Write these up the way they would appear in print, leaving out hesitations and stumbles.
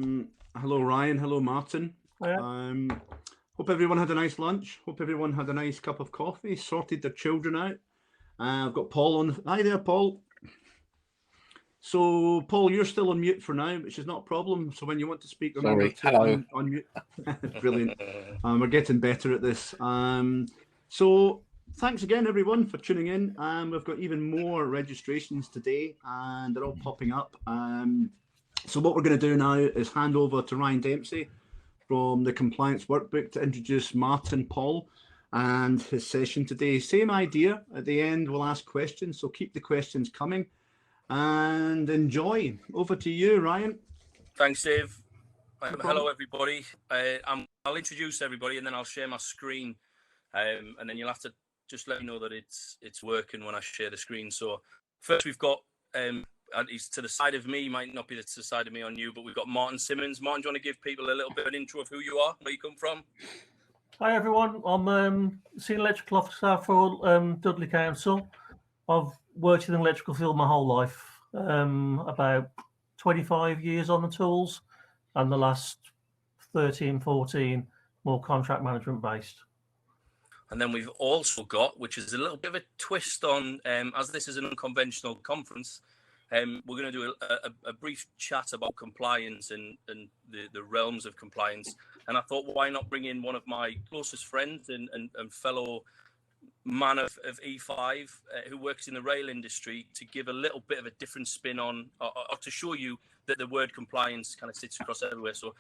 Hello, Ryan. Hello, Martin. Yeah. Hope everyone had a nice lunch. Hope everyone had a nice cup of coffee, sorted their children out. I've got Paul on. Hi there, Paul. So, Paul, you're still on mute for now, which is not a problem. So, when you want to speak, remember to unmute. Brilliant. We're getting better at this. So, thanks again, everyone, for tuning in. We've got even more registrations today, and they're all popping up. So, what we're going to do now is hand over to Ryan Dempsey from the Compliance Workbook to introduce Martin Paul and his session today. Same idea. At the end, we'll ask questions, so keep the questions coming and enjoy. Over to you, Ryan. Thanks, Dave. Hello, everybody. I'll introduce everybody and then I'll share my screen, and then you'll have to just let me know that it's working when I share the screen. So first we've got, he's to the side of me, might not be to the side of me on you, but we've got Martin Simmons. Martin, do you want to give people a little bit of an intro of who you are, where you come from? Hi, everyone. I'm Senior Electrical Officer for Dudley Council. I've worked in the electrical field my whole life, about 25 years on the tools, and the last 13, 14 more contract management based. And then we've also got, which is a little bit of a twist on, as this is an unconventional conference, we're going to do a brief chat about compliance and the realms of compliance. And I thought, why not bring in one of my closest friends and fellow man of E5 who works in the rail industry to give a little bit of a different spin on, or to show you that the word compliance kind of sits across everywhere. So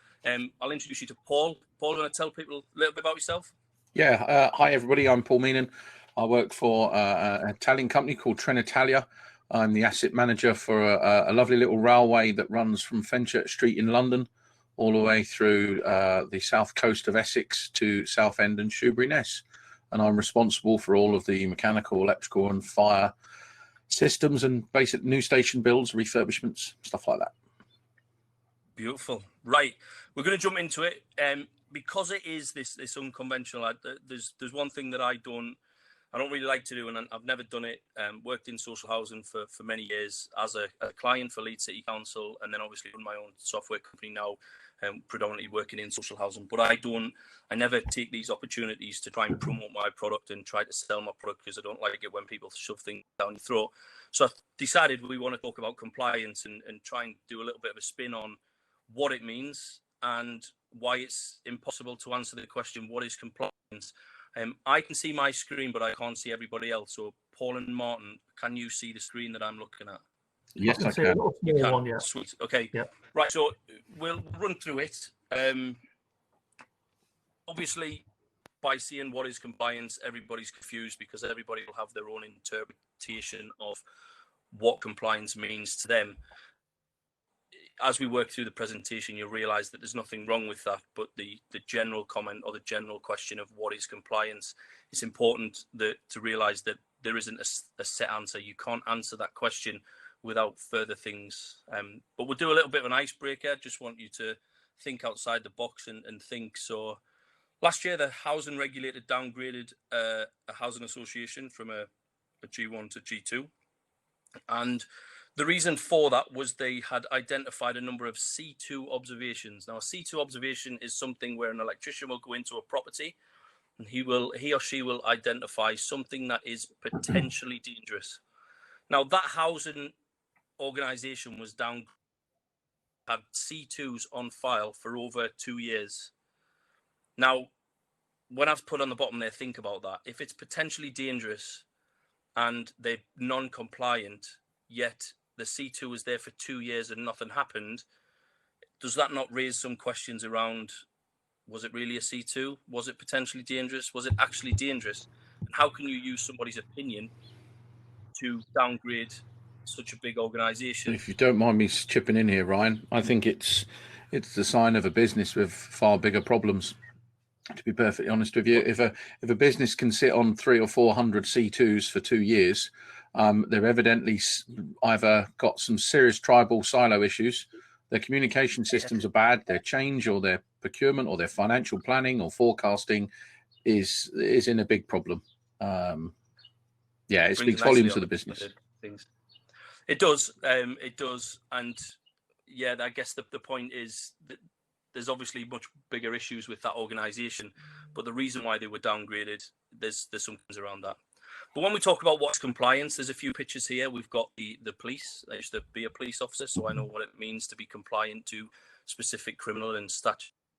I'll introduce you to Paul. Paul, do you want to tell people a little bit about yourself? Yeah. Hi, everybody. I'm Paul Meenan. I work for an Italian company called Trenitalia. I'm the asset manager for a lovely little railway that runs from Fenchurch Street in London all the way through the south coast of Essex to Southend and Shoebury-Ness. And I'm responsible for all of the mechanical, electrical and fire systems and basic new station builds, refurbishments, stuff like that. Beautiful. Right. We're going to jump into it. Because it is this unconventional, there's one thing that I don't really like to do, and I've never done it. Worked in social housing for many years as a client for Leeds City Council, and then obviously run my own software company now, predominantly working in social housing. But I never take these opportunities to try and promote my product and try to sell my product, because I don't like it when people shove things down your throat. So I decided we want to talk about compliance and try and do a little bit of a spin on what it means and why it's impossible to answer the question, what is compliance? I can see my screen, but I can't see everybody else. So Paul and Martin, can you see the screen that I'm looking at? Yes, I can. You can. One, yeah. Sweet. Okay. Yeah. Right. So we'll run through it. Obviously, by seeing what is compliance, everybody's confused because everybody will have their own interpretation of what compliance means to them. As we work through the presentation, you'll realize that there's nothing wrong with that, but the general comment or the general question of what is compliance, it's important to realize that there isn't a set answer. You can't answer that question without further things. But we'll do a little bit of an icebreaker. Just want you to think outside the box and think. So last year, the housing regulator downgraded a housing association from a G1 to G2. And the reason for that was they had identified a number of C2 observations. Now, a C2 observation is something where an electrician will go into a property and he or she will identify something that is potentially dangerous. Now, that housing organization had C2s on file for over 2 years. Now, when I've put on the bottom there, think about that. If it's potentially dangerous and they're non-compliant, yet the C2 was there for 2 years and nothing happened, does that not raise some questions around, was it really a C2? Was it potentially dangerous? Was it actually dangerous? And how can you use somebody's opinion to downgrade such a big organization? If you don't mind me chipping in here, Ryan, I think it's the sign of a business with far bigger problems. To be perfectly honest with you, if a business can sit on 300 or 400 C2s for 2 years, they've evidently either got some serious tribal silo issues, their communication systems are bad, their change or their procurement or their financial planning or forecasting is in a big problem. It speaks volumes to the business. It does. And yeah, I guess the point is that there's obviously much bigger issues with that organisation, but the reason why they were downgraded, there's some things around that. But when we talk about what's compliance, there's a few pictures here. We've got the police. I used to be a police officer, so I know what it means to be compliant to specific criminal and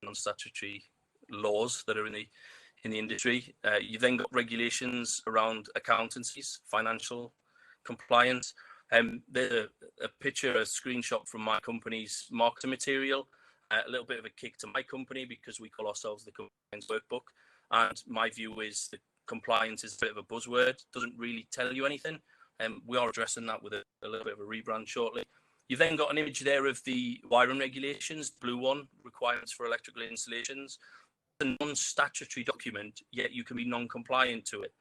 non-statutory laws that are in the industry. You've then got regulations around accountancies, financial compliance. There's a picture, a screenshot from my company's marketing material. A little bit of a kick to my company because we call ourselves the Compliance Workbook. And my view is that compliance is a bit of a buzzword, doesn't really tell you anything. We are addressing that with a little bit of a rebrand shortly. You've then got an image there of the wiring regulations, blue one, requirements for electrical installations. It's a non-statutory document, yet you can be non-compliant to it.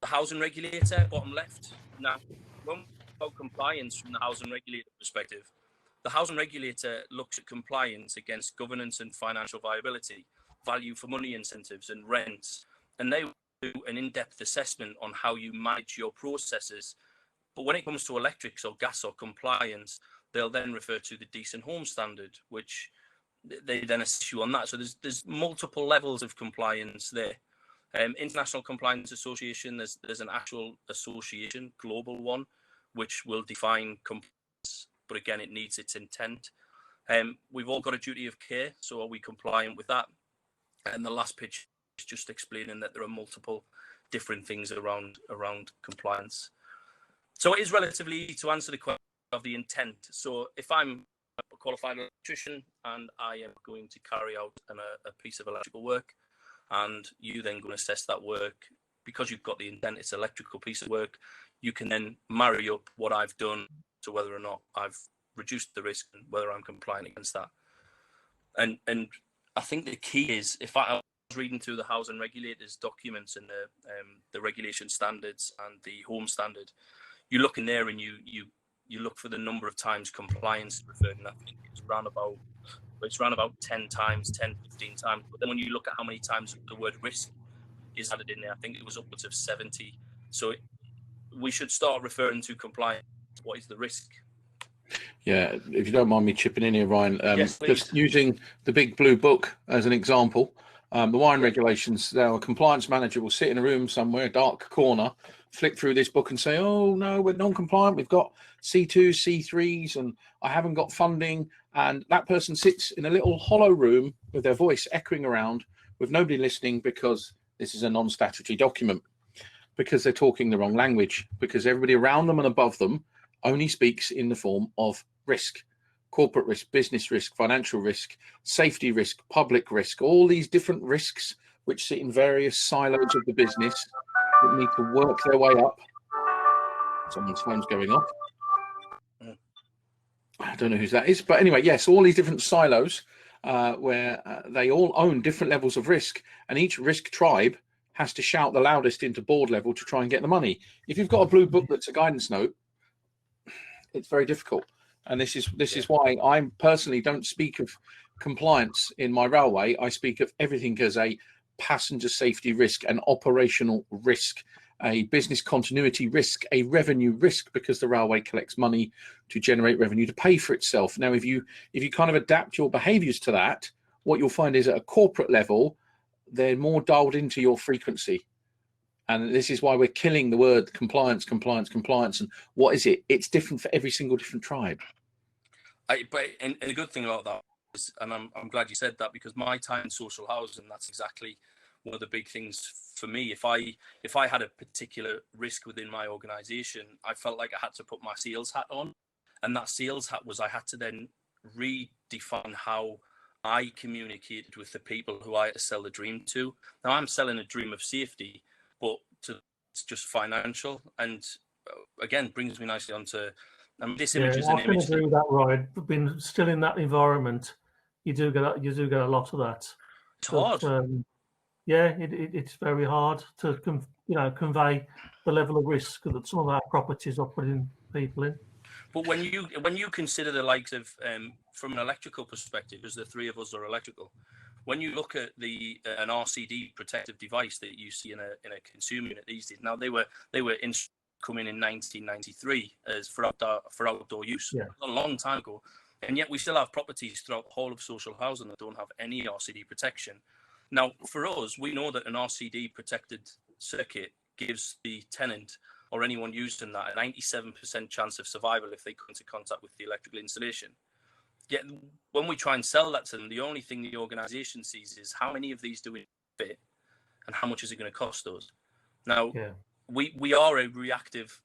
The housing regulator, bottom left. Now, when we talk about compliance from the housing regulator perspective, the housing regulator looks at compliance against governance and financial viability, value for money incentives and rents, and they do an in-depth assessment on how you manage your processes. But when it comes to electrics or gas or compliance, they'll then refer to the Decent Home Standard, which they then assess you on that. So there's multiple levels of compliance there. International Compliance Association, there's an actual association, global one, which will define compliance, but again, it needs its intent. We've all got a duty of care, so are we compliant with that? And the last pitch is just explaining that there are multiple different things around compliance. So it is relatively easy to answer the question of the intent. So if I'm a qualified electrician and I am going to carry out a piece of electrical work, and you then go and assess that work, because you've got the intent, it's an electrical piece of work, you can then marry up what I've done to whether or not I've reduced the risk and whether I'm compliant against that. And I think the key is, if I was reading through the housing regulators documents and the regulation standards and the home standard, you look in there and you look for the number of times compliance referred, and I think it's around about 10 times, 10, 15 times. But then when you look at how many times the word risk is added in there, I think it was upwards of 70. So we should start referring to compliance. What is the risk? Yeah, if you don't mind me chipping in here, Ryan, yes, just using the big blue book as an example, the wiring regulations, our compliance manager will sit in a room somewhere, a dark corner, flick through this book and say, oh, no, we're non-compliant. We've got C2s, C3s, and I haven't got funding. And that person sits in a little hollow room with their voice echoing around with nobody listening, because this is a non-statutory document, because they're talking the wrong language, because everybody around them and above them only speaks in the form of risk, corporate risk, business risk, financial risk, safety risk, public risk, all these different risks which sit in various silos of the business that need to work their way up. Someone's phone's going off. I don't know whose that is, but anyway, yes, all these different silos where they all own different levels of risk, and each risk tribe has to shout the loudest into board level to try and get the money. If you've got a blue book that's a guidance note, it's very difficult. And this is why I personally don't speak of compliance in my railway. I speak of everything as a passenger safety risk, an operational risk, a business continuity risk, a revenue risk, because the railway collects money to generate revenue to pay for itself. Now, if you kind of adapt your behaviours to that, what you'll find is at a corporate level, they're more dialed into your frequency. And this is why we're killing the word compliance. And what is it? It's different for every single different tribe. But the good thing about that is, and I'm glad you said that, because my time in social housing, that's exactly one of the big things for me. If I had a particular risk within my organisation, I felt like I had to put my sales hat on. And that sales hat was, I had to then redefine how I communicated with the people who I had to sell the dream to. Now, I'm selling a dream of safety, but it's just financial. And again, brings me nicely onto this image. Is an image. I can agree with that, Ryan. Being still in that environment, you do get a lot of that. It's hard. It's very hard to convey the level of risk that some of our properties are putting people in. But when you consider the likes of from an electrical perspective, because the three of us are electrical, when you look at an RCD protective device that you see in a consumer unit these days, now they were coming in 1993 as for outdoor use. Yeah. A long time ago. And yet we still have properties throughout the whole of social housing that don't have any RCD protection. Now, for us, we know that an RCD protected circuit gives the tenant or anyone using that a 97% chance of survival if they come into contact with the electrical installation. Yet when we try and sell that to them, the only thing the organisation sees is how many of these do we fit and how much is it going to cost us. Now, we are a reactive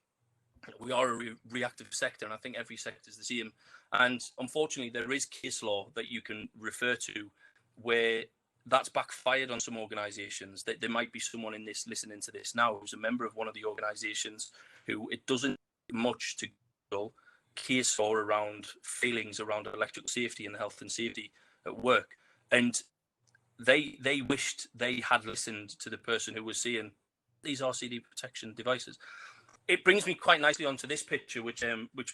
sector, and I think every sector is the same. And unfortunately, there is case law that you can refer to where that's backfired on some organisations. That there might be someone in this listening to this now who's a member of one of the organisations who it doesn't much to go case law around feelings around electrical safety and health and safety at work, and they wished they had listened to the person who was saying these RCD protection devices. It brings me quite nicely onto this picture, which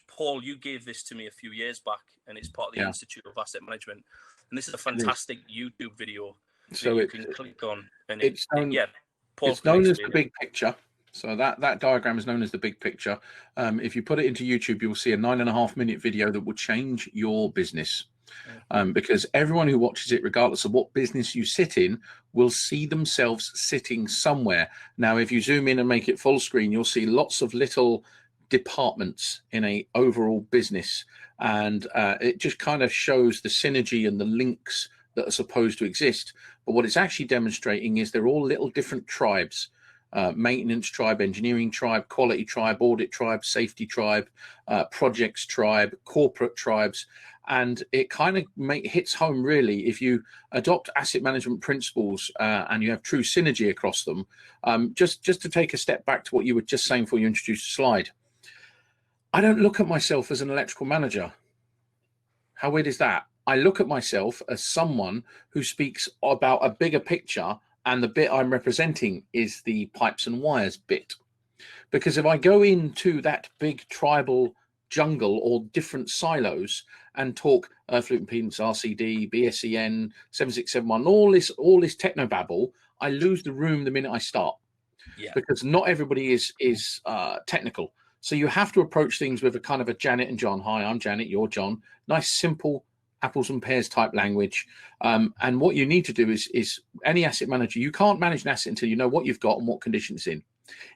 Paul, you gave this to me a few years back, and it's part of the Institute of Asset Management. And this is a fantastic YouTube video so you can click on. And it's known as the big picture. So that diagram is known as the big picture. If you put it into YouTube, you'll see a 9.5-minute video that will change your business. Because everyone who watches it, regardless of what business you sit in, will see themselves sitting somewhere. Now, if you zoom in and make it full screen, you'll see lots of little departments in a overall business. And it just kind of shows the synergy and the links that are supposed to exist. But what it's actually demonstrating is they're all little different tribes. Maintenance tribe, engineering tribe, quality tribe, audit tribe, safety tribe, projects tribe, corporate tribes. And it kind of hits home, really, if you adopt asset management principles and you have true synergy across them. Just to take a step back to what you were just saying before you introduced the slide. I don't look at myself as an electrical manager. How weird is that? I look at myself as someone who speaks about a bigger picture, and the bit I'm representing is the pipes and wires bit. Because if I go into that big tribal jungle or different silos and talk earth loop impedance, RCD, BSEN, 7671, all this technobabble, I lose the room the minute I start. Because not everybody is technical. So you have to approach things with a kind of a Janet and John. Hi, I'm Janet, you're John. Nice, simple apples and pears type language. And what you need to do is any asset manager, you can't manage an asset until you know what you've got and what condition it's in.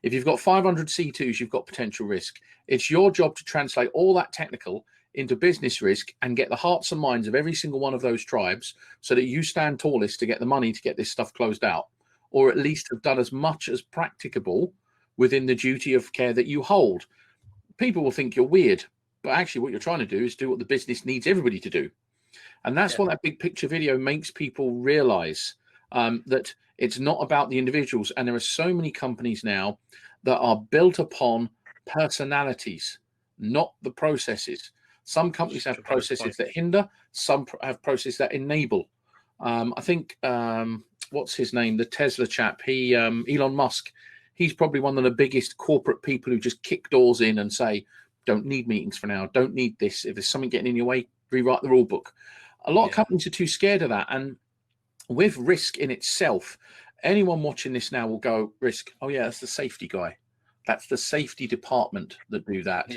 If you've got 500 C2s, you've got potential risk. It's your job to translate all that technical into business risk and get the hearts and minds of every single one of those tribes so that you stand tallest to get the money to get this stuff closed out, or at least have done as much as practicable within the duty of care that you hold. People will think you're weird, but actually what you're trying to do is do what the business needs everybody to do. And that's what that big picture video makes people realize, that it's not about the individuals. And there are so many companies now that are built upon personalities, not the processes. Some companies have processes that hinder, some have processes that enable. I think, what's his name? The Tesla chap, Elon Musk, he's probably one of the biggest corporate people who just kick doors in and say, don't need meetings for now, don't need this. If there's something getting in your way, rewrite the rule book. A lot of companies are too scared of that. And with risk in itself, anyone watching this now will go, risk, oh yeah, that's the safety guy. That's the safety department that do that.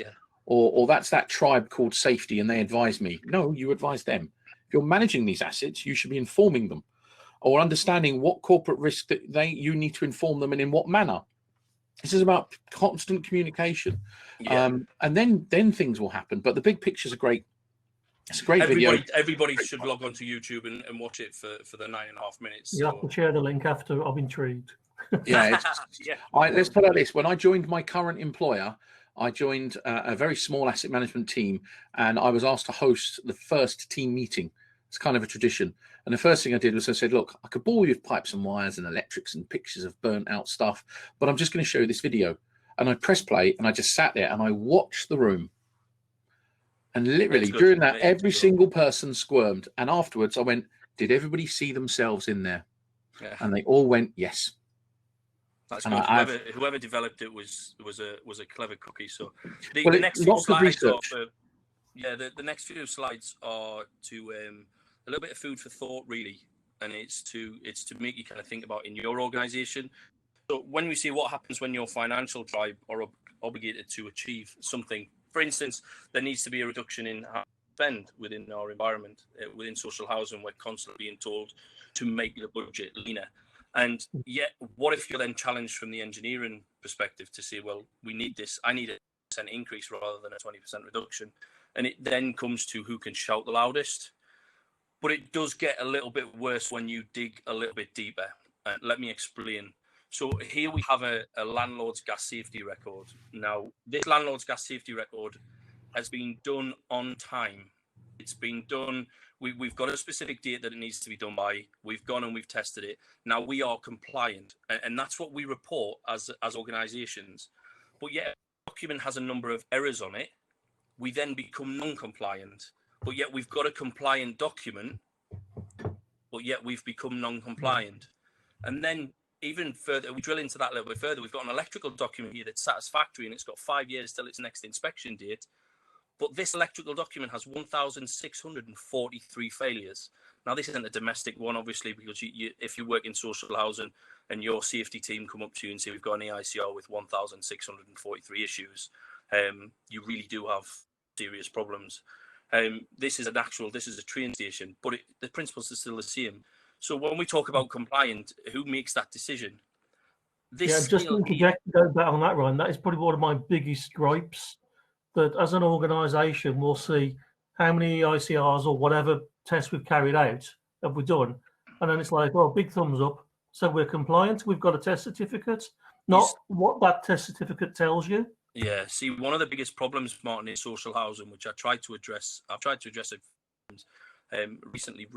Or that's that tribe called safety and they advise me. No, you advise them. If you're managing these assets, you should be informing them or understanding what corporate risk that you need to inform them and in what manner. This is about constant communication. And then things will happen. But the big picture is a great video. Everybody should log on to YouTube and watch it for the 9.5 minutes. You have to share the link after. I'm intrigued. Let's put it like this. When I joined my current employer, I joined a very small asset management team, and I was asked to host the first team meeting. It's kind of a tradition. And the first thing I did was I said, look, I could bore you with pipes and wires and electrics and pictures of burnt out stuff, but I'm just going to show you this video. And I pressed play and I just sat there and I watched the room. And literally during that, every single person squirmed. And afterwards I went, did everybody see themselves in there? And they all went, yes. That's good. Whoever developed it was a clever cookie. So the next few slides the next few slides are to a little bit of food for thought, really, and it's to make you kind of think about in your organization. So when we see what happens when your financial tribe are obligated to achieve something, for instance, there needs to be a reduction in spend within our environment, within social housing. We're constantly being told to make the budget leaner. And yet, what if you're then challenged from the engineering perspective to say, well, we need this, I need a 10% increase rather than a 20% reduction. And it then comes to who can shout the loudest. But it does get a little bit worse when you dig a little bit deeper. Let me explain. So here we have a landlord's gas safety record. Now, this landlord's gas safety record has been done on time. It's been done. We've got a specific date that it needs to be done by. We've gone and we've tested it. Now we are compliant, and that's what we report as organisations. But yet, a document has a number of errors on it. We then become non-compliant. But yet we've got a compliant document, but yet we've become non-compliant. And then even further, we drill into that a little bit further. We've got an electrical document here that's satisfactory and it's got 5 years till its next inspection date. But this electrical document has 1,643 failures. Now, this isn't a domestic one, obviously, because if you work in social housing and your safety team come up to you and say, we've got an EICR with 1,643 issues, you really do have serious problems. This is a train station, but the principles are still the same. So when we talk about compliant, who makes that decision? Just to interject, go back on that, Ryan, that is probably one of my biggest gripes, that as an organisation, we'll see how many ICRs or whatever tests we've carried out have we done. And then it's like, well, big thumbs up. So we're compliant. We've got a test certificate, not what that test certificate tells you. Yeah, see, one of the biggest problems, Martin, is social housing, which I've tried to address it. Recently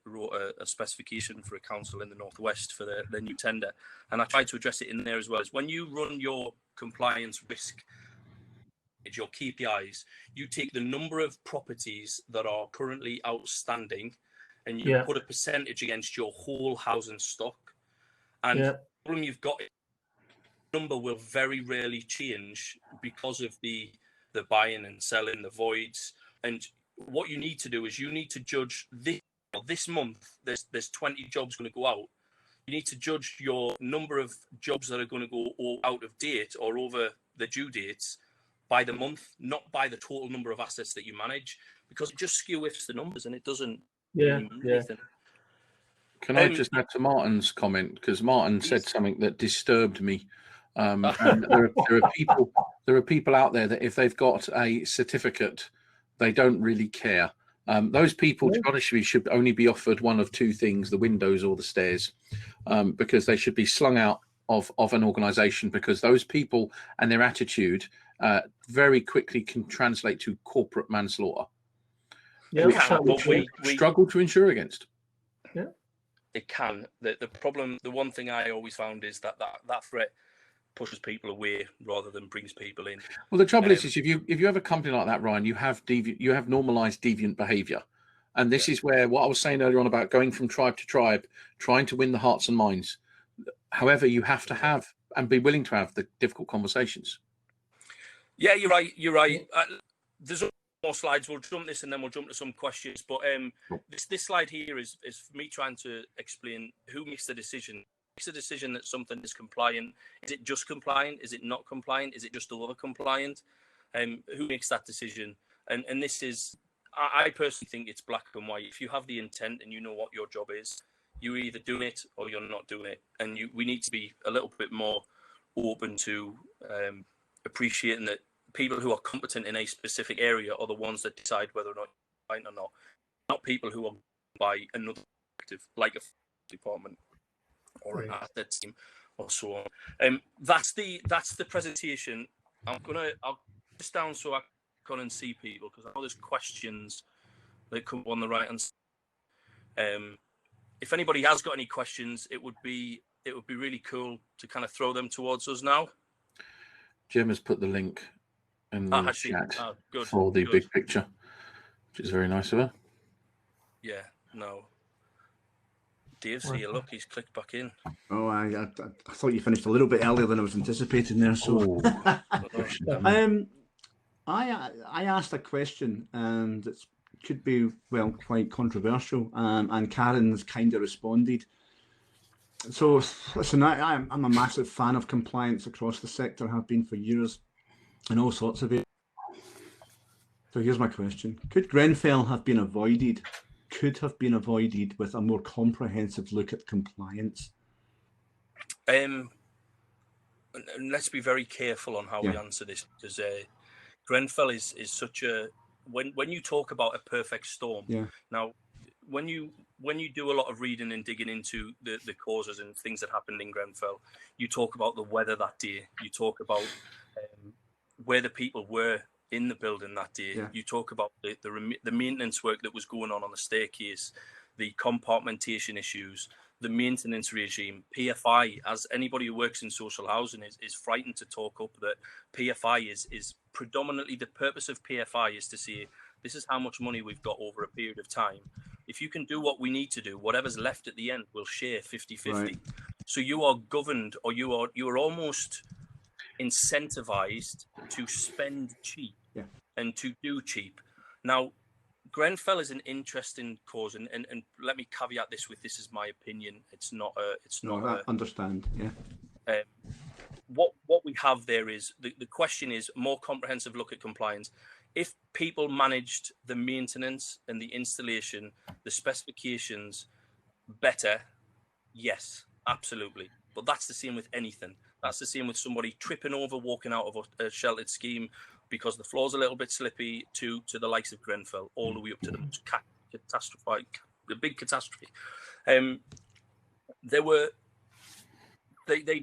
wrote a specification for a council in the Northwest for the new tender, and I tried to address it in there as well. Is when you run your compliance risk, your KPIs, you take the number of properties that are currently outstanding, and you put a percentage against your whole housing stock. And the problem you've got, number will very rarely change because of the buying and selling, the voids. And what you need to do is you need to judge this month. There's 20 jobs going to go out. You need to judge your number of jobs that are going to go out of date or over the due dates by the month, not by the total number of assets that you manage, because it just skews the numbers and it doesn't mean anything. Can I just add to Martin's comment, because Martin said something that disturbed me. And there are people out there that if they've got a certificate, they don't really care. Those people, to be honest with you, should only be offered one of two things: the windows or the stairs, because they should be slung out of an organisation, because those people and their attitude very quickly can translate to corporate manslaughter. Which we struggle to insure against. Yeah, it can. The problem, the one thing I always found is that threat pushes people away rather than brings people in. Well, the trouble is if you have a company like that, Ryan, you have normalised deviant behaviour, and this is where what I was saying earlier on about going from tribe to tribe, trying to win the hearts and minds. However, you have to have and be willing to have the difficult conversations. Yeah, you're right. There's more slides. We'll jump this and then we'll jump to some questions. But this slide here is for me trying to explain who makes the decision. Makes a decision that something is compliant. Is it just compliant? Is it not compliant? Is it just over compliant? Who makes that decision? And this is, I personally think it's black and white. If you have the intent and you know what your job is, you're either doing it or you're not doing it. And we need to be a little bit more open to appreciating that people who are competent in a specific area are the ones that decide whether or not you're compliant or not people who are by another perspective, like a department or an asset team or so on. That's the presentation. I'll just down so I can and see people, because I know there's questions that come on the right hand side. If anybody has got any questions, it would be really cool to kind of throw them towards us now. Jim has put the link in the chat for the big picture, which is very nice of her. Yeah, no. Dave, see you, look, he's clicked back in. Oh, I thought you finished a little bit earlier than I was anticipating there. So, I asked a question that could be quite controversial, and Karen's kind of responded. So, listen, I'm a massive fan of compliance across the sector. Have been for years, in all sorts of areas. So here's my question. Could Grenfell have been avoided? Could have been avoided with a more comprehensive look at compliance? And let's be very careful on how we answer this, because Grenfell is such a, when you talk about a perfect storm. Now, when you do a lot of reading and digging into the causes and things that happened in Grenfell, you talk about the weather that day. You talk about where the people were in the building that day. You talk about the maintenance work that was going on the staircase, the compartmentation issues, the maintenance regime. PFI, as anybody who works in social housing is frightened to talk up that PFI is predominantly, the purpose of PFI is to say, this is how much money we've got over a period of time. If you can do what we need to do, whatever's left at the end, we'll share 50-50. Right. So you are governed, or you are almost incentivized to spend cheap and to do cheap. Now, Grenfell is an interesting cause, and let me caveat this with, this is my opinion. It's not I understand. Yeah. What we have there is the question is more comprehensive look at compliance. If people managed the maintenance and the installation, the specifications better, yes, absolutely. But that's the same with anything. That's the same with somebody tripping over, walking out of a sheltered scheme because the floor's a little bit slippy, to the likes of Grenfell, all the way up to the most catastrophic, the big catastrophe. They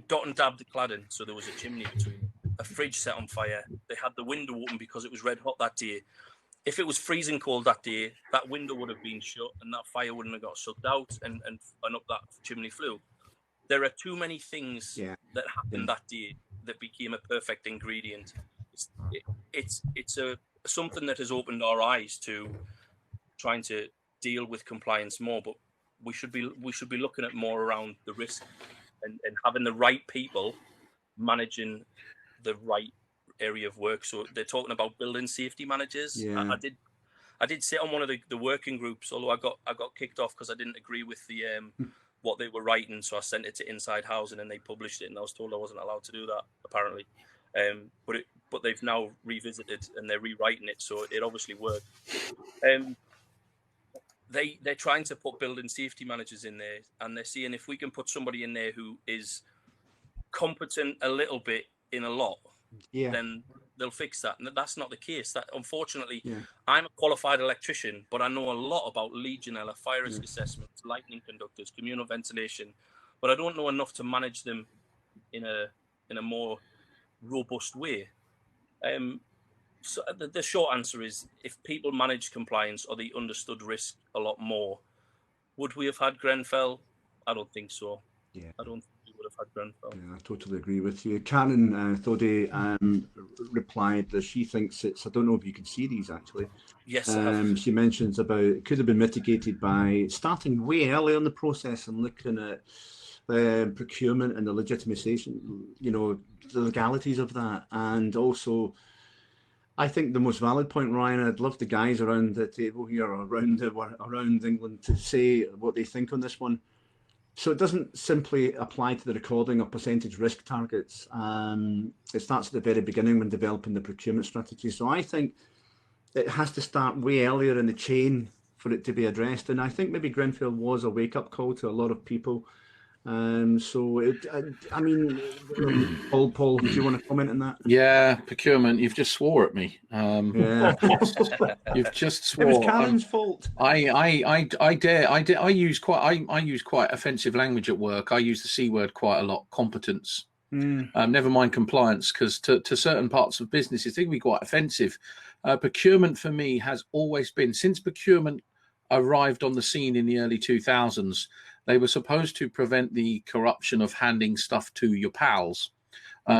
dot and dabbed the cladding, so there was a chimney between. A fridge set on fire. They had the window open because it was red hot that day. If it was freezing cold that day, that window would have been shut and that fire wouldn't have got sucked out and up that chimney flue. There are too many things that happened that day that became a perfect ingredient. It's something that has opened our eyes to trying to deal with compliance more, but we should be looking at more around the risk and having the right people managing the right area of work. So they're talking about building safety managers. I did sit on one of the working groups, although I got kicked off because I didn't agree with the what they were writing. So I sent it to Inside Housing and they published it, and I was told I wasn't allowed to do that apparently. But they've now revisited and they're rewriting it, so it obviously worked. They're trying to put building safety managers in there, and they're seeing if we can put somebody in there who is competent a little bit in a lot, then they'll fix that. And that's not the case. That unfortunately, I'm a qualified electrician, but I know a lot about Legionella, fire risk assessments, lightning conductors, communal ventilation, but I don't know enough to manage them in a more robust way. So the short answer is, if people managed compliance or they understood risk a lot more, would we have had Grenfell? I don't think so. I don't think we would have had Grenfell. I totally agree with you. Karen Thode replied that she thinks it's, I don't know if you can see these actually. Yes. She mentions about it could have been mitigated by starting way early in the process and looking at procurement and the legitimization, the legalities of that. And also, I think the most valid point, Ryan, I'd love the guys around the table here or around England to say what they think on this one. So it doesn't simply apply to the recording of percentage risk targets. It starts at the very beginning when developing the procurement strategy. So I think it has to start way earlier in the chain for it to be addressed. And I think maybe Grenfell was a wake-up call to a lot of people. Paul, do you want to comment on that? Yeah, procurement. You've just swore at me. You've just swore. It was Karen's fault. I use quite offensive language at work. I use the C word quite a lot. Competence. Never mind compliance, because to certain parts of businesses, they can be quite offensive. Procurement for me has always been, since procurement arrived on the scene in the early 2000s. They were supposed to prevent the corruption of handing stuff to your pals,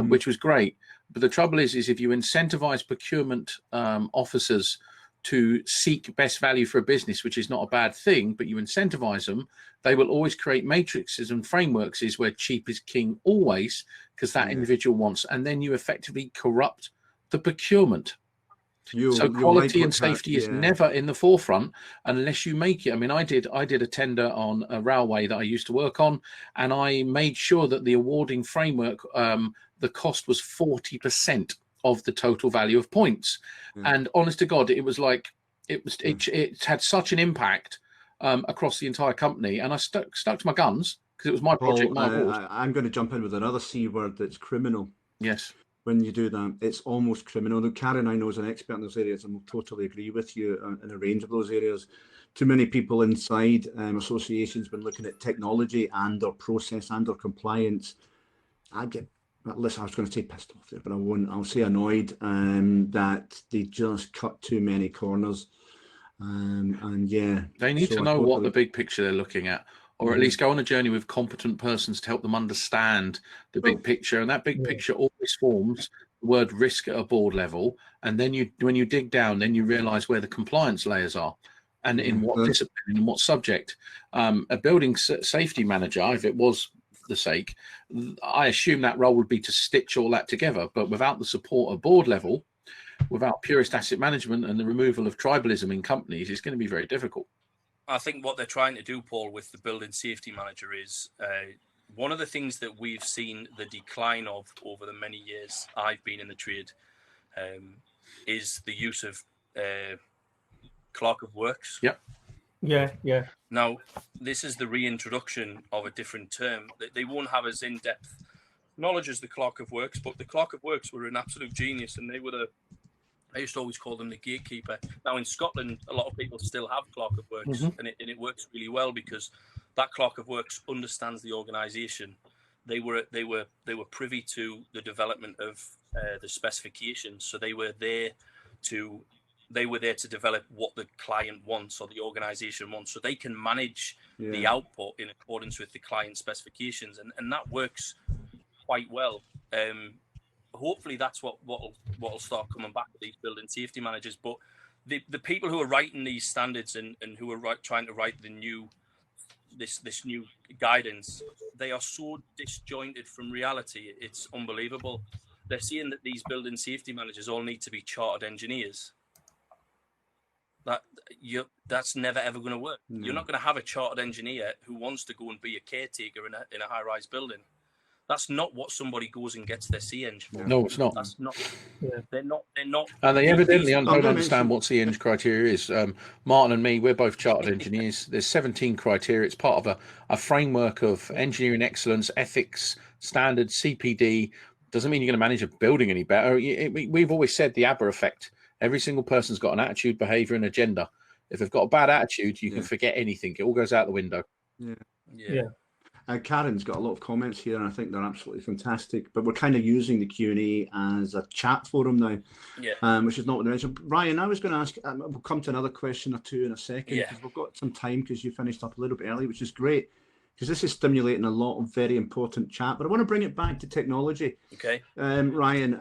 which was great. But the trouble is if you incentivize procurement officers to seek best value for a business, which is not a bad thing, but you incentivize them, they will always create matrices and frameworks where cheap is king always, because that individual wants, and then you effectively corrupt the procurement. So quality and safety is never in the forefront unless you make it. I mean, I did a tender on a railway that I used to work on, and I made sure that the awarding framework, the cost was 40% of the total value of points. Yeah. And honest to God, it was like it had such an impact across the entire company, and I stuck to my guns because it was my project, my award. I'm going to jump in with another C word that's criminal. Yes. When you do that, it's almost criminal. Now, Karen, I know, is an expert in those areas, and will totally agree with you in a range of those areas. Too many people inside associations, when looking at technology and or process and or compliance, listen, I was going to say pissed off there, but I won't. I'll say annoyed that they just cut too many corners. And yeah, they need to know what the big picture they're looking at, or at least go on a journey with competent persons to help them understand the big picture. And that big picture always forms the word risk at a board level. And then when you dig down, then you realize where the compliance layers are and in what discipline, in what subject. A building safety manager, if it was for the sake, I assume that role would be to stitch all that together. But without the support at board level, without purist asset management and the removal of tribalism in companies, it's going to be very difficult. I think what they're trying to do, Paul, with the building safety manager is one of the things that we've seen the decline of over the many years I've been in the trade is the use of clerk of works. Yep. Yeah. Now, this is the reintroduction of a different term. They won't have as in-depth knowledge as the clerk of works, but the clerk of works were an absolute genius, and they were I used to always call them the gatekeeper. Now in Scotland, a lot of people still have clerk of works, and it works really well because that clerk of works understands the organisation. They were privy to the development of the specifications, so they were there to develop what the client wants or the organisation wants, so they can manage the output in accordance with the client specifications, and that works quite well. Hopefully that's what'll start coming back with these building safety managers. But the people who are writing these standards and who are trying to write this new guidance, they are so disjointed from reality. It's unbelievable. They're saying that these building safety managers all need to be chartered engineers. That's never ever going to work. No. You're not going to have a chartered engineer who wants to go and be a caretaker in a high-rise building. That's not what somebody goes and gets their CEng for. No, it's not. That's not. They're not. And they evidently don't understand what CEng criteria is. Martin and me, we're both chartered engineers. There's 17 criteria. It's part of a framework of engineering excellence, ethics, standards, CPD. Doesn't mean you're going to manage a building any better. We've always said the ABBA effect. Every single person's got an attitude, behaviour, and agenda. If they've got a bad attitude, you can forget anything. It all goes out the window. Yeah. Karen's got a lot of comments here, and I think they're absolutely fantastic. But we're kind of using the Q&A as a chat forum now, which is not what I mentioned. Ryan, I was going to ask, we'll come to another question or two in a second, because we've got some time because you finished up a little bit early, which is great, because this is stimulating a lot of very important chat. But I want to bring it back to technology. Okay. Ryan,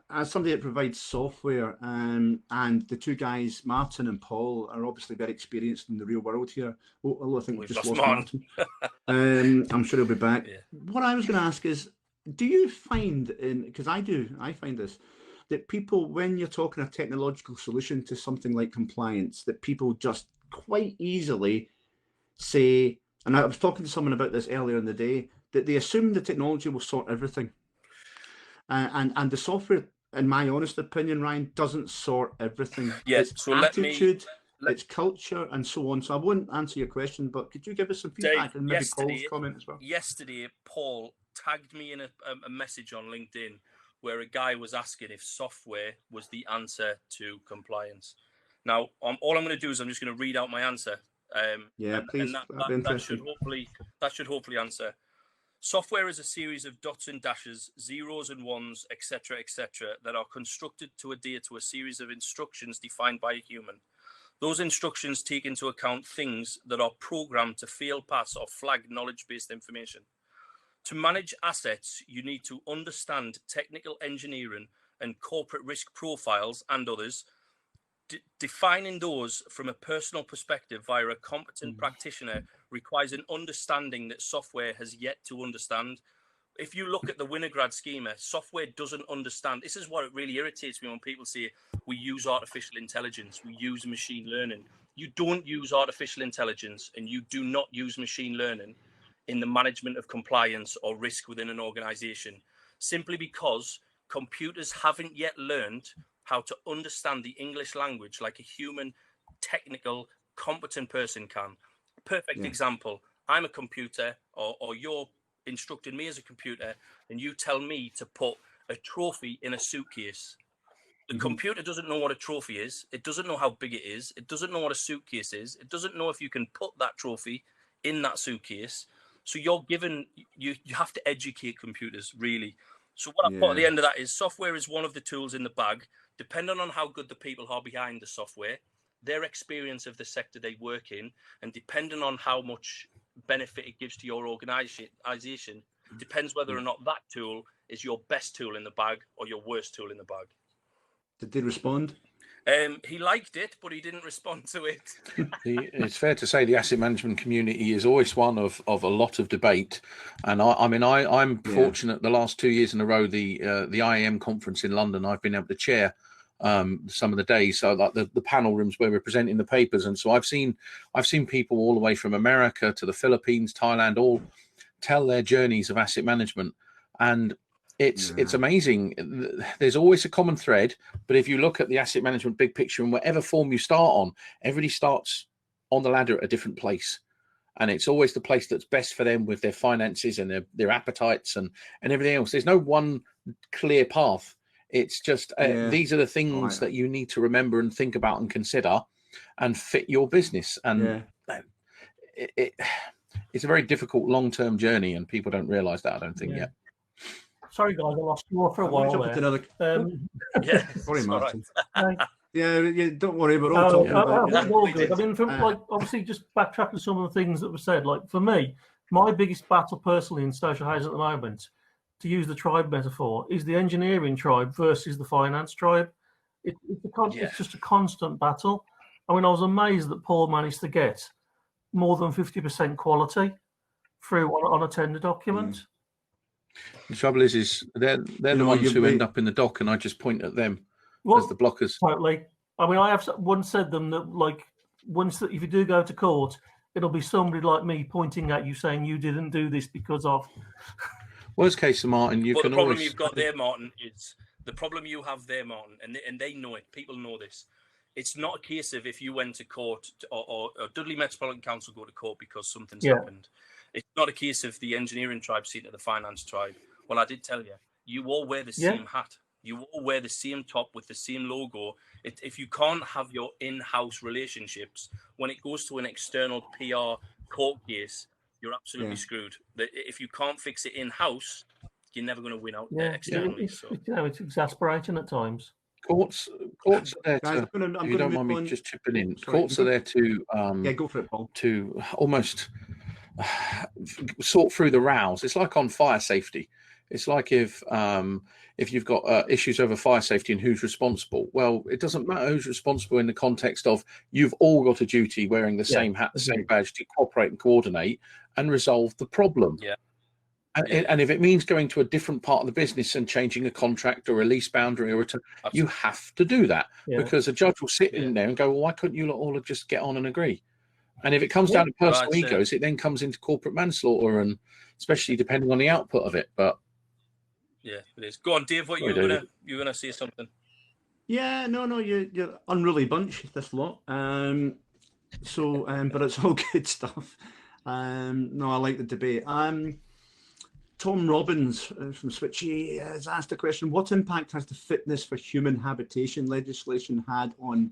as somebody that provides software, and the two guys, Martin and Paul, are obviously very experienced in the real world here. Although I think we've just lost Martin. I'm sure he'll be back. Yeah. What I was going to ask is, do you find, because I find this, that people, when you're talking a technological solution to something like compliance, that people just quite easily say, and I was talking to someone about this earlier in the day, that they assume the technology will sort everything. And the software, in my honest opinion, Ryan, doesn't sort everything. Yes, it's so attitude, it's culture, and so on. So I won't answer your question, but could you give us some feedback and maybe Paul's comment as well? Yesterday, Paul tagged me in a message on LinkedIn where a guy was asking if software was the answer to compliance. Now, all I'm going to do is I'm just going to read out my answer. Please. And that should hopefully answer. Software is a series of dots and dashes, zeros and ones, etc., that are constructed to adhere to a series of instructions defined by a human. Those instructions take into account things that are programmed to fail, pass, or flag knowledge-based information. To manage assets, you need to understand technical engineering and corporate risk profiles and others. Defining those from a personal perspective via a competent practitioner requires an understanding that software has yet to understand. If you look at the Winograd schema, software doesn't understand. This is what it really irritates me when people say we use artificial intelligence, we use machine learning. You don't use artificial intelligence and you do not use machine learning in the management of compliance or risk within an organization, simply because computers haven't yet learned how to understand the English language like a human, technical, competent person can. Perfect example. I'm a computer, or you're instructing me as a computer, and you tell me to put a trophy in a suitcase. The computer doesn't know what a trophy is. It doesn't know how big it is. It doesn't know what a suitcase is. It doesn't know if you can put that trophy in that suitcase. So you have to educate computers, really. So what I put at the end of that is software is one of the tools in the bag. Depending on how good the people are behind the software, their experience of the sector they work in, and depending on how much benefit it gives to your organization, depends whether or not that tool is your best tool in the bag or your worst tool in the bag. Did they respond? He liked it, but he didn't respond to it. It's fair to say the asset management community is always one of a lot of debate, and I'm fortunate. The last 2 years in a row, the IAM conference in London, I've been able to chair some of the days. So like the panel rooms where we're presenting the papers, and so I've seen people all the way from America to the Philippines, Thailand, all tell their journeys of asset management, and it's amazing. There's always a common thread, but if you look at the asset management big picture in whatever form you start on, everybody starts on the ladder at a different place, and it's always the place that's best for them with their finances and their appetites and everything else. There's no one clear path. It's just these are the things that you need to remember and think about and consider and fit your business. And it's a very difficult long-term journey, and people don't realize that, I don't think, yet. Sorry, guys, I lost you for a while there. Sorry, Martin. Right. Yeah, don't worry. We're all talking about all good. I mean, obviously, just backtracking some of the things that were said. Like for me, my biggest battle personally in social housing at the moment, to use the tribe metaphor, is the engineering tribe versus the finance tribe. It's just a constant battle. I mean, I was amazed that Paul managed to get more than 50% quality through on a tender document. The trouble is they're the ones who end up in the dock, and I just point at them as the blockers. Totally. I mean, I have once said them that, like, if you do go to court, it'll be somebody like me pointing at you saying you didn't do this because of. Worst case, Martin, the problem you've got there, Martin, is the problem you have there, Martin, and they know it. People know this. It's not a case of if you went to court or Dudley Metropolitan Council go to court because something's happened. It's not a case of the engineering tribe seen to the finance tribe. Well, I did tell you, you all wear the same hat. You all wear the same top with the same logo. If you can't have your in-house relationships, when it goes to an external PR court case, you're absolutely screwed. If you can't fix it in-house, you're never going to win out externally. It's exasperating at times. Courts are there to, if you don't mind me just chipping in, courts are there to go for it, Paul. To almost sort through the rows. It's like on fire safety. It's like if you've got issues over fire safety and who's responsible. Well, it doesn't matter who's responsible in the context of you've all got a duty wearing the same hat, the same badge to cooperate and coordinate and resolve the problem. And if it means going to a different part of the business and changing a contract or a lease boundary or you have to do that because a judge will sit in there and go, well, why couldn't you all just get on and agree? And if it comes down to personal egos, it then comes into corporate manslaughter, and especially depending on the output of it. But it is. Go on, Dave. What you're gonna say something? Yeah, no, you're unruly bunch, this lot. But it's all good stuff. No, I like the debate. Tom Robbins from Switchy has asked a question: what impact has the fitness for human habitation legislation had on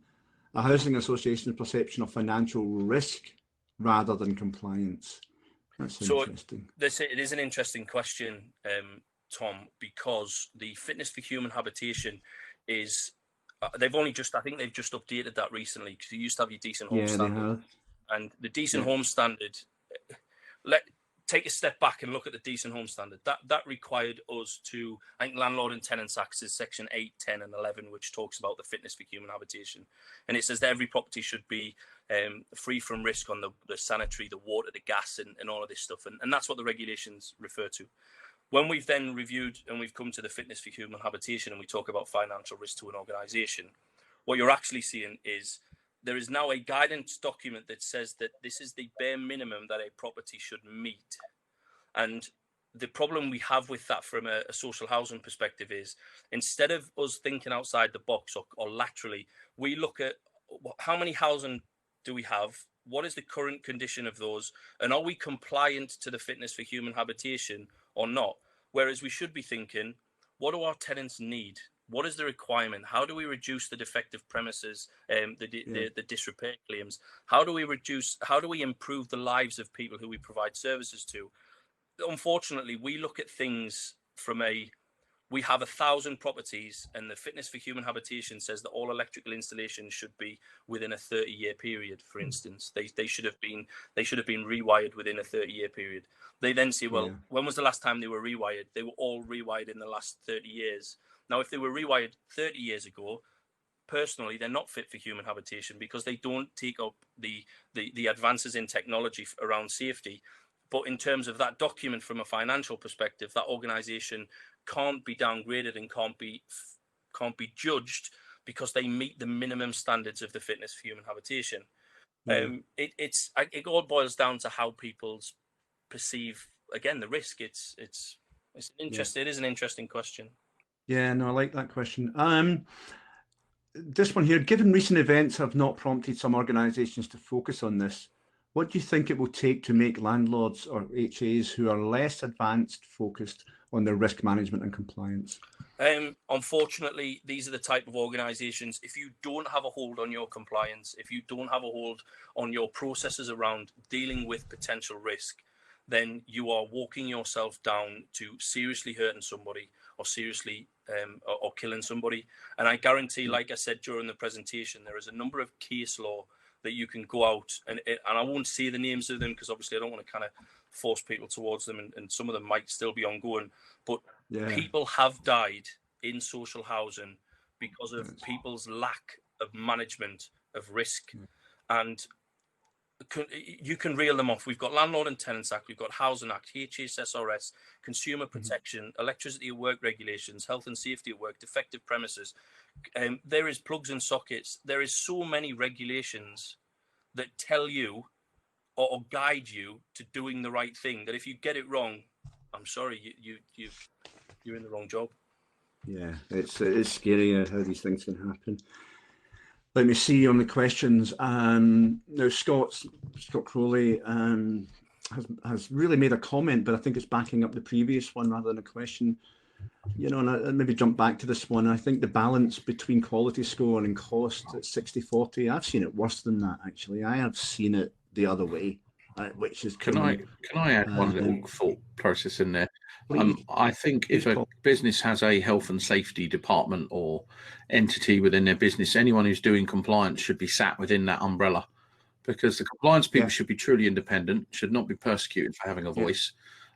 a housing association's perception of financial risk rather than compliance? That's interesting. It is an interesting question, Tom, because the fitness for human habitation is I think they've just updated that recently, because you used to have your decent home standard, and the decent home standard. Take a step back and look at the decent home standard. That required us to, I think, Landlord and Tenants Act is section 8, 10 and 11, which talks about the fitness for human habitation. And it says that every property should be free from risk on the sanitary, the water, the gas, and all of this stuff. And that's what the regulations refer to. When we've then reviewed and we've come to the fitness for human habitation and we talk about financial risk to an organisation, what you're actually seeing is there is now a guidance document that says that this is the bare minimum that a property should meet. And the problem we have with that from a social housing perspective is, instead of us thinking outside the box or laterally, we look at how many housing do we have, what is the current condition of those, and are we compliant to the fitness for human habitation or not? Whereas we should be thinking, what do our tenants need? What is the requirement? How do we reduce the defective premises, the disrepair claims? How do we improve the lives of people who we provide services to? Unfortunately, we look at things from we have 1,000 properties, and the fitness for human habitation says that all electrical installations should be within a 30-year period. For instance, they should have been rewired within a 30-year period. They then say, well, when was the last time they were rewired? They were all rewired in the last 30 years. Now, if they were rewired 30 years ago, personally, they're not fit for human habitation because they don't take up the advances in technology around safety. But in terms of that document from a financial perspective, that organization can't be downgraded and can't be judged because they meet the minimum standards of the fitness for human habitation. It all boils down to how people perceive, again, the risk. It is an interesting question. Yeah, no, I like that question. This one here, given recent events have not prompted some organisations to focus on this, what do you think it will take to make landlords or HAs who are less advanced focused on their risk management and compliance? Unfortunately, these are the type of organisations, if you don't have a hold on your compliance, if you don't have a hold on your processes around dealing with potential risk, then you are walking yourself down to seriously hurting somebody or seriously or killing somebody. And I guarantee, like I said during the presentation, there is a number of case law that you can go out and I won't say the names of them because obviously I don't want to kind of force people towards them, and some of them might still be ongoing. But people have died in social housing because of people's lack of management of risk. And you can reel them off. We've got Landlord and Tenants Act, we've got Housing Act, HHSRS, Consumer Protection, Electricity at Work regulations, Health and Safety at Work, defective premises. There is plugs and sockets. There is so many regulations that tell you or guide you to doing the right thing that if you get it wrong, I'm sorry, you're in the wrong job. Yeah, it's scary how these things can happen. Let me see on the questions. Now, Scott Crowley has really made a comment, but I think it's backing up the previous one rather than a question. You know, and I maybe jump back to this one. I think the balance between quality score and cost at 60-40, I've seen it worse than that, actually. I have seen it the other way, which is... Can I add one little thought process in there? I think if a business has a health and safety department or entity within their business, anyone who's doing compliance should be sat within that umbrella, because the compliance people should be truly independent, should not be persecuted for having a voice,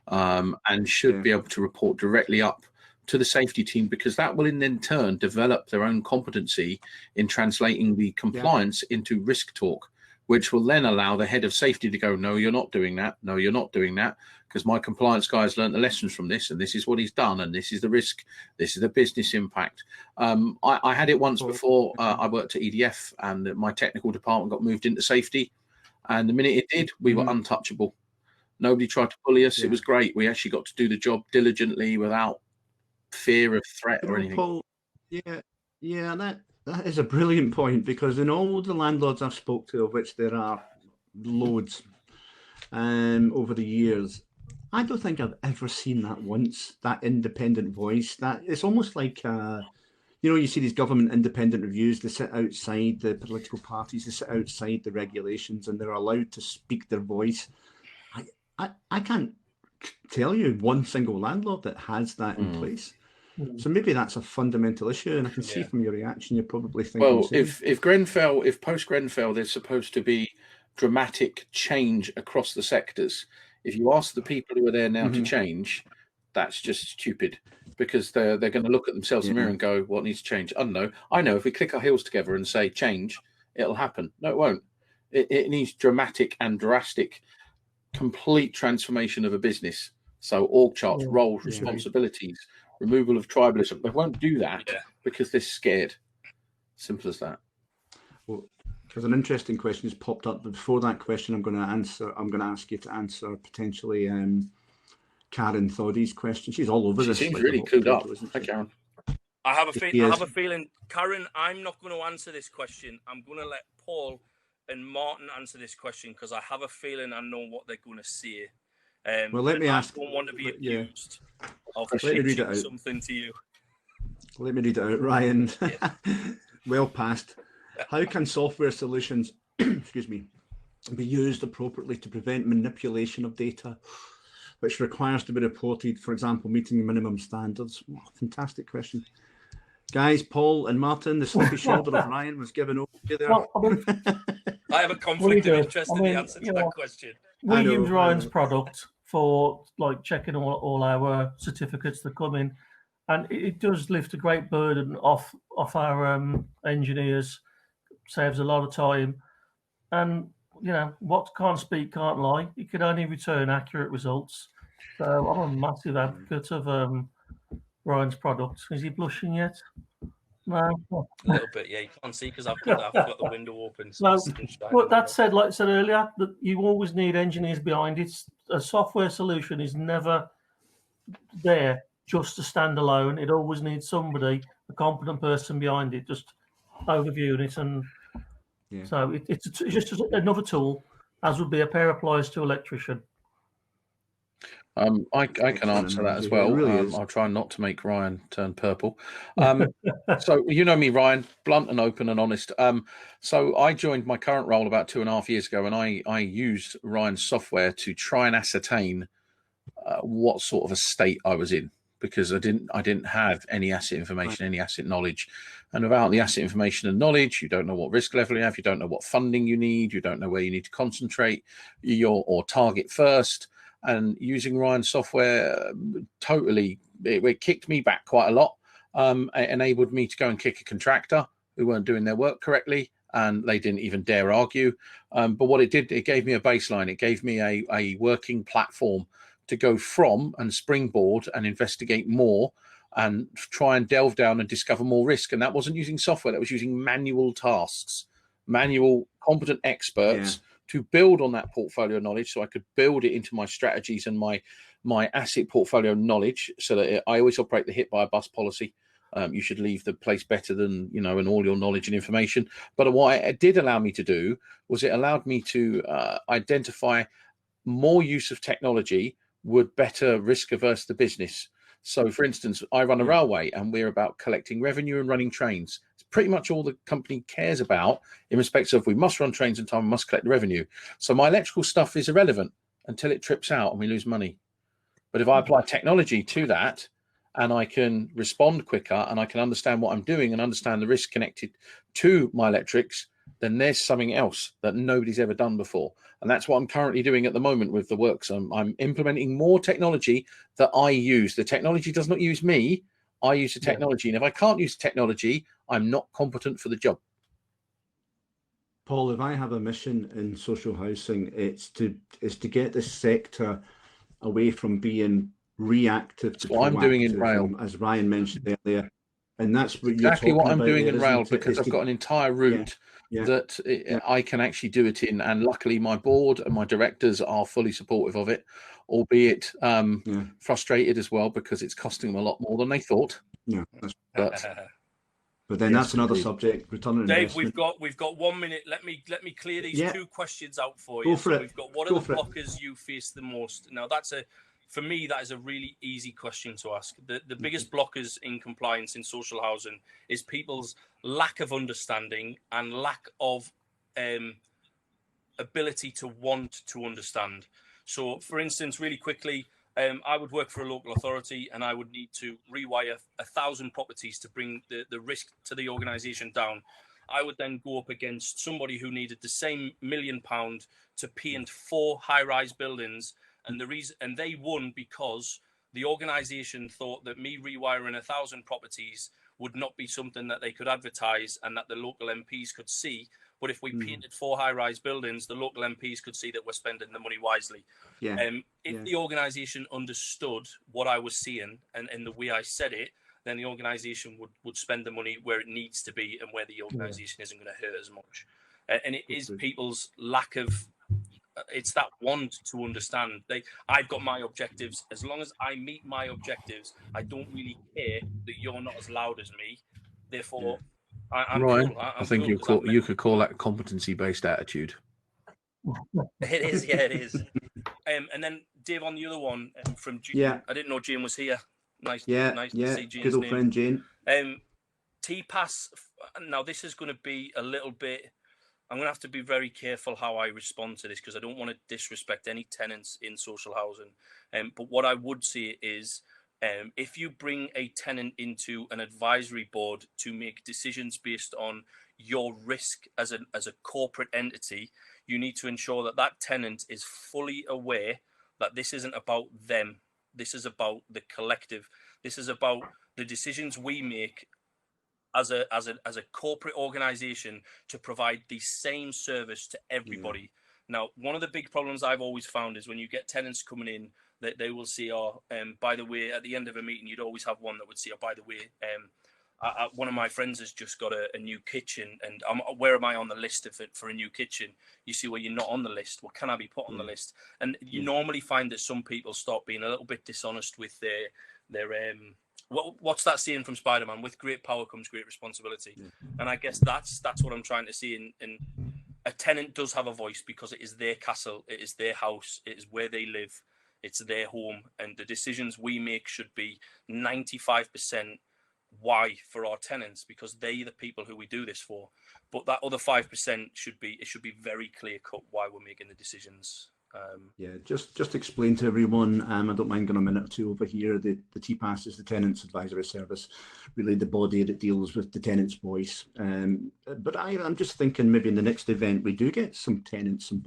and should be able to report directly up to the safety team, because that will in turn develop their own competency in translating the compliance into risk talk, which will then allow the head of safety to go, no, you're not doing that. No, you're not doing that, because my compliance guy has learned the lessons from this, and this is what he's done, and this is the risk, this is the business impact. I had it once before. I worked at EDF, and my technical department got moved into safety, and the minute it did, we were untouchable. Nobody tried to bully us. It was great. We actually got to do the job diligently without fear of threat or anything. Paul, that is a brilliant point, because in all the landlords I've spoke to, of which there are loads over the years, I don't think I've ever seen that once, that independent voice. That it's almost like, you see these government independent reviews, they sit outside the political parties, they sit outside the regulations, and they're allowed to speak their voice. I can't tell you one single landlord that has that in place. So maybe that's a fundamental issue, and I can see from your reaction you're probably thinking. Well, if post Grenfell, there's supposed to be dramatic change across the sectors. If you ask the people who are there now to change, that's just stupid, because they're going to look at themselves in the mirror and go, "What needs to change?" I don't know. I know if we click our heels together and say change, it'll happen. No, it won't. It needs dramatic and drastic, complete transformation of a business. So org charts, roles, responsibilities. Removal of tribalism. They won't do that because they're scared. Simple as that. Well, there's an interesting question that's popped up. But before that question, I'm going to ask you to answer potentially Karen Thodi's question. She's all over She this. seems like really a hot clued up. potato, isn't Hi, she? Karen. I have a Yes. feeling, Karen, I'm not going to answer this question. I'm going to let Paul and Martin answer this question because I have a feeling I know what they're going to say. Well, let me ask. I don't want to be Yeah. accused of Let me read it pitching out. something to you. Let me read it out, Ryan. Well past. How can software solutions, excuse me, be used appropriately to prevent manipulation of data, which requires to be reported, for example, meeting minimum standards? Oh, fantastic question. Guys, Paul and Martin, the sleepy shoulder of Ryan was given over to you there. Well, I mean, I have a conflict of interest in the mean, answer to that question. We I know, use I Ryan's know. product for like checking all our certificates that come in, and it does lift a great burden off our engineers, saves a lot of time, and what can't speak can't lie. It can only return accurate results. So I'm a massive advocate of Ryan's product. Is he blushing yet? No. A little bit, yeah. You can't see because I've got the window open. So No, the sun's shining but on that it. said, like I said earlier, that you always need engineers behind it. A software solution is never there just to stand alone. It always needs somebody, a competent person behind it, just overviewing it. And so it's just another tool, as would be a pair of pliers to an electrician. I can answer that as well. Really I'll try not to make Ryan turn purple. So you know me, Ryan, blunt and open and honest. So I joined my current role about 2.5 years ago, and I used Ryan's software to try and ascertain what sort of a state I was in, because I didn't have any asset information, any asset knowledge. And without the asset information and knowledge, you don't know what risk level you have, you don't know what funding you need, you don't know where you need to concentrate or target first. And using Ryan software totally, it kicked me back quite a lot. It enabled me to go and kick a contractor who weren't doing their work correctly, and they didn't even dare argue. But what it did, it gave me a baseline. It gave me a working platform to go from and springboard and investigate more and try and delve down and discover more risk. And that wasn't using software, that was using manual tasks, manual competent experts to build on that portfolio knowledge, so I could build it into my strategies and my asset portfolio knowledge, so that I always operate the hit by a bus policy. You should leave the place better than, and all your knowledge and information. But what it did allow me to do was it allowed me to identify more use of technology would better risk averse the business. So, for instance, I run a railway and we're about collecting revenue and running trains. It's pretty much all the company cares about in respects of we must run trains in time, we must collect the revenue. So my electrical stuff is irrelevant until it trips out and we lose money. But if I apply technology to that and I can respond quicker and I can understand what I'm doing and understand the risk connected to my electrics, then there's something else that nobody's ever done before. And that's what I'm currently doing at the moment with the works. I'm implementing more technology that I use. The technology does not use me. I use the technology. And if I can't use the technology, I'm not competent for the job. Paul, if I have a mission in social housing, it's to get this sector away from being reactive to what I'm doing in rail, as Ryan mentioned earlier. And that's what exactly you're what I'm about doing there, in rail, because I've got an entire route that I can actually do it in. And luckily my board and my directors are fully supportive of it, albeit frustrated as well, because it's costing them a lot more than they thought. But then that's another subject. Return on Dave, investment. we've got 1 minute. Let me clear these two questions out for you. Go for it. We've got, what are the blockers you face the most? Now for me, that is a really easy question to ask. The biggest blockers in compliance in social housing is people's lack of understanding and lack of ability to want to understand. So, for instance, really quickly, I would work for a local authority and I would need to rewire 1,000 properties to bring the risk to the organisation down. I would then go up against somebody who needed the same £1 million to paint 4 high-rise buildings. And they won because the organisation thought that me rewiring 1,000 properties would not be something that they could advertise and that the local MPs could see. But if we painted 4 high-rise buildings, the local MPs could see that we're spending the money wisely. If the organisation understood what I was seeing and the way I said it, then the organisation would spend the money where it needs to be and where the organisation isn't going to hurt as much. And it is people's lack of it's that want to understand. I've got my objectives. As long as I meet my objectives, I don't really care that you're not as loud as me. Therefore, I'm Ryan, cool. I think you could call that competency-based attitude. It is, yeah, it is. And then Dave, on the other one from Jane. Yeah. I didn't know Jane was here. Nice to see Jane's good old name. friend Jane. TPAS. Now this is going to be a little bit. I'm going to have to be very careful how I respond to this because I don't want to disrespect any tenants in social housing. But what I would say is, if you bring a tenant into an advisory board to make decisions based on your risk as a corporate entity, you need to ensure that that tenant is fully aware that this isn't about them. This is about the collective. This is about the decisions we make as a corporate organization to provide the same service to everybody. Now, one of the big problems I've always found is when you get tenants coming in, that they will say, by the way, at the end of a meeting, you'd always have one that would say, oh, by the way, one of my friends has just got a new kitchen, and where am I on the list for a new kitchen? You see, well, you're not on the list. Well, can I be put on the list? And you normally find that some people start being a little bit dishonest with their what's that saying from Spider-Man? With great power comes great responsibility. And I guess that's what I'm trying to see. And a tenant does have a voice because it is their castle, it is their house, it is where they live, it's their home, and the decisions we make should be 95% why for our tenants, because they're the people who we do this for. But that other 5% should be very clear cut why we're making the decisions. Just explain to everyone. I don't mind going a minute or two over here. The TPAS is the Tenants Advisory Service, really the body that deals with the tenant's voice. But I'm just thinking maybe in the next event we do get some tenants, some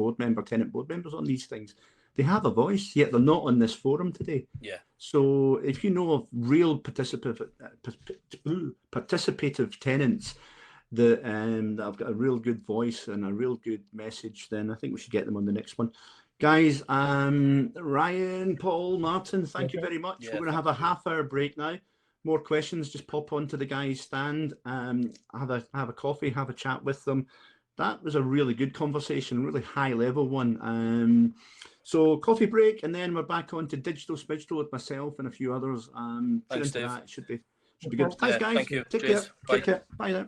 tenant board members on these things. They have a voice, yet they're not on this forum today. Yeah. So if you know of real participative tenants that have got a real good voice and a real good message, then I think we should get them on the next one. Guys, Ryan, Paul, Martin, thank you very much. We're going to have a half-hour break now. More questions, just pop onto the guys' stand, have a coffee, have a chat with them. That was a really good conversation, really high-level one. So coffee break, and then we're back on to Digital Spidgel with myself and a few others. Thanks, Dave. That should be good. Thanks, guys. Thank you. Take care. Bye now.